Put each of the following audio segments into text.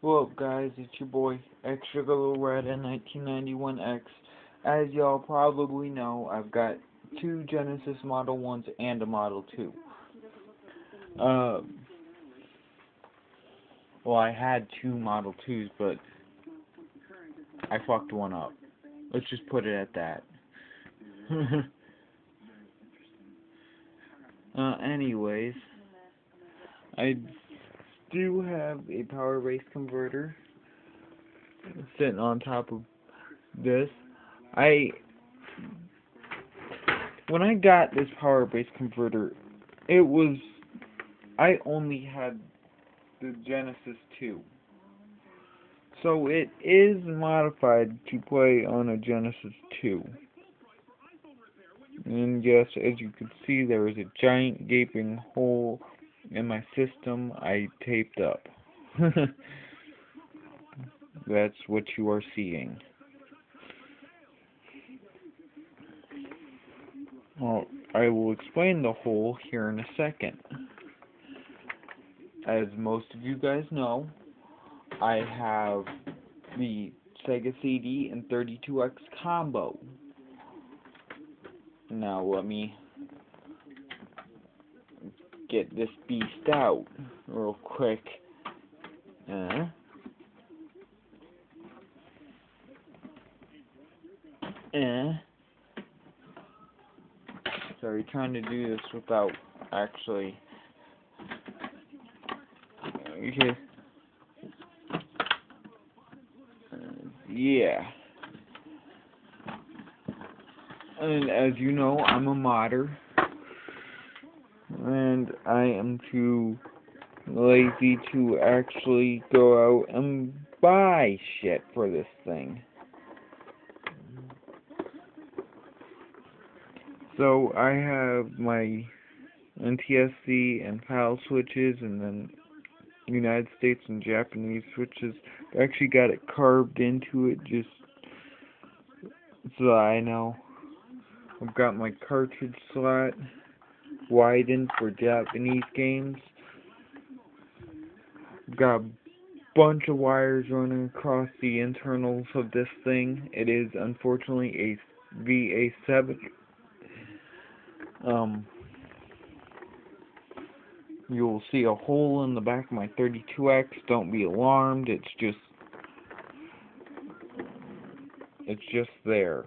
What up, guys? It's your boy Extra Little Red and 1991X. As y'all probably know, I've got two Genesis Model 1s and a Model 2. Uh, well, I had two Model 2s, but I fucked one up. Let's just put it at that. Anyways, I do have a power base converter sitting on top of this. When I got this power base converter, I only had the Genesis 2. So it is modified to play on a Genesis 2. And yes, as you can see, there is a giant gaping hole in my system I taped up. That's what you are seeing. Well, I will explain the hole here in a second. As most of you guys know, I have the Sega CD and 32X combo. Now let me get this beast out real quick. Sorry, trying to do this without actually. Okay. Yeah. And as you know, I'm a modder. And I am too lazy to actually go out and buy shit for this thing. So I have my NTSC and PAL switches, and then United States and Japanese switches. I actually got it carved into it just so that I know. I've got my cartridge slot widened for Japanese games. I've got a bunch of wires running across the internals of this thing. It is unfortunately a VA7. You'll see a hole in the back of my 32X. Don't be alarmed. It's just there.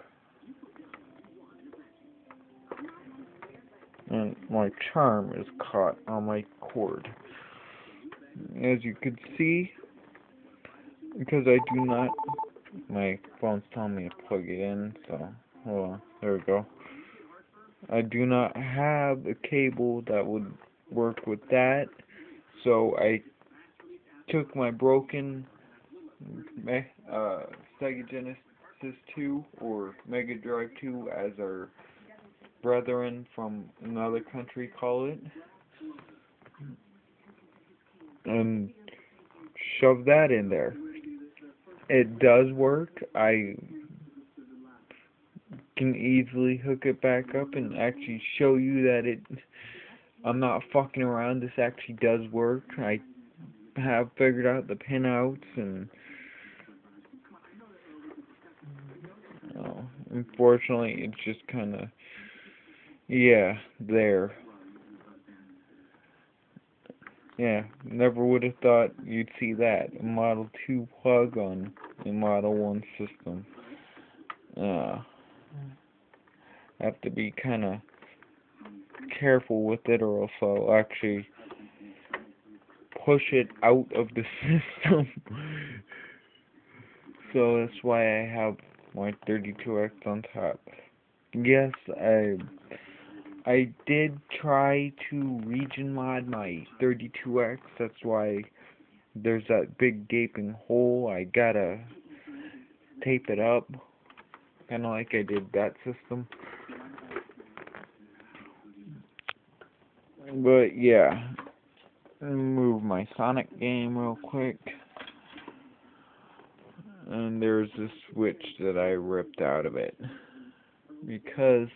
And my charm is caught on my cord. As you can see, because I do not, my phone's telling me to plug it in, so hold on, there we go. I do not have a cable that would work with that, so I took my broken Sega Genesis 2, or Mega Drive 2 as our brethren from another country call it, and shove that in there. It does work. I can easily hook it back up and actually show you that I'm not fucking around. This actually does work. I have figured out the pinouts, and unfortunately it's just kinda, yeah, there. Yeah, never would have thought you'd see that. A Model 2 plug on a Model 1 system. Have to be kinda careful with it, or else I'll actually push it out of the system. So that's why I have my 32X on top. Yes, I did try to region mod my 32X. That's why there's that big gaping hole. I gotta tape it up, kinda like I did that system. But yeah, move my Sonic game real quick. And there's this switch that I ripped out of it, because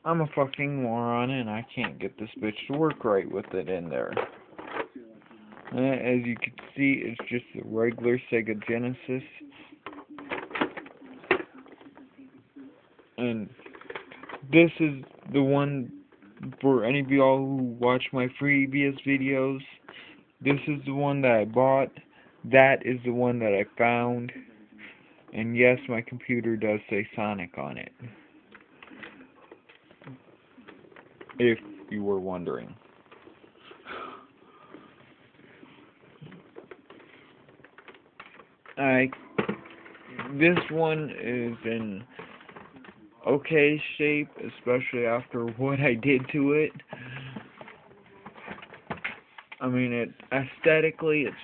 I'm a fucking moron and I can't get this bitch to work right with it in there. As you can see, it's just a regular Sega Genesis. And this is the one for any of y'all who watch my previous videos. This is the one that I bought. That is the one that I found. And yes, my computer does say Sonic on it. If you were wondering. This one is in okay shape, especially after what I did to it. I mean, aesthetically it's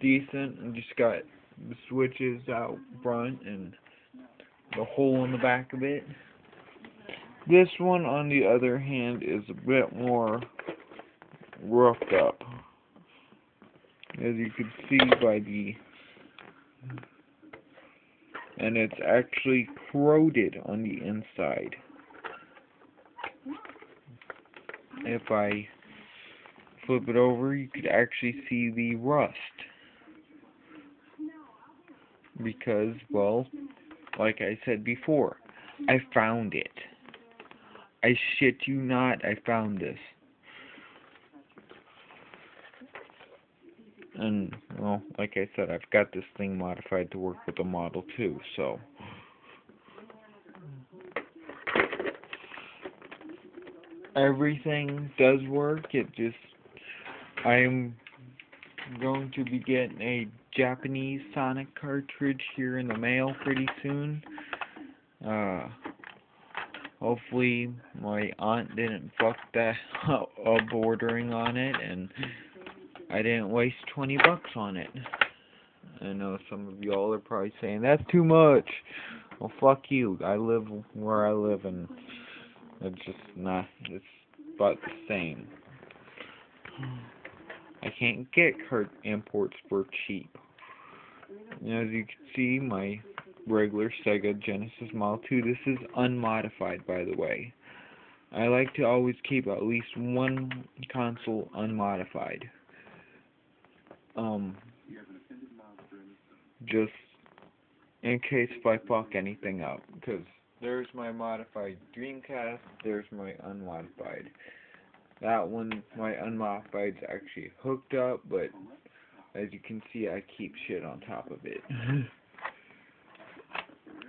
decent, and just got the switches out front and the hole in the back of it. This one, on the other hand, is a bit more roughed up, as you can see by and it's actually corroded on the inside. If I flip it over, you could actually see the rust. Because, well, like I said before, I found it. I shit you not, I found this. And, well, like I said, I've got this thing modified to work with the Model 2, so. Everything does work, I'm going to be getting a Japanese Sonic cartridge here in the mail pretty soon. Hopefully my aunt didn't fuck that up ordering on it, and I didn't waste $20 on it. I know some of y'all are probably saying, that's too much. Well, fuck you. I live where I live, and it's just not, it's about the same. I can't get imports for cheap. As you can see, my regular Sega Genesis Model 2, this is unmodified, by the way. I like to always keep at least one console unmodified. Just in case if I fuck anything up, because there's my modified Dreamcast, there's my unmodified. That one, my unmodified's actually hooked up, but as you can see, I keep shit on top of it.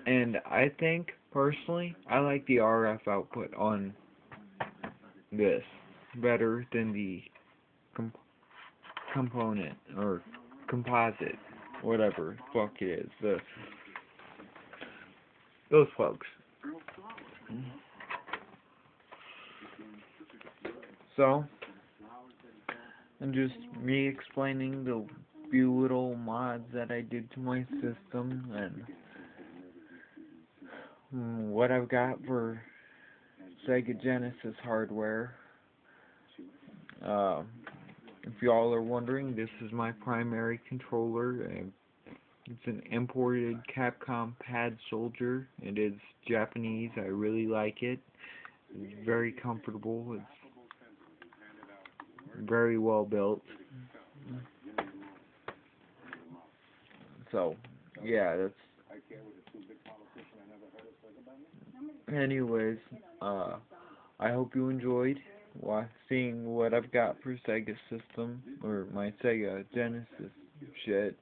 And I think, personally, I like the RF output on this better than the component, or composite, whatever the fuck it is. Those folks. So, and just me explaining the few little mods that I did to my system, and what I've got for Sega Genesis hardware. If y'all are wondering, this is my primary controller. It's an imported Capcom Pad Soldier. It is Japanese. I really like it. It's very comfortable. It's very well built. So, yeah, that's... Anyways, I hope you enjoyed seeing what I've got for Sega system, or my Sega Genesis shit.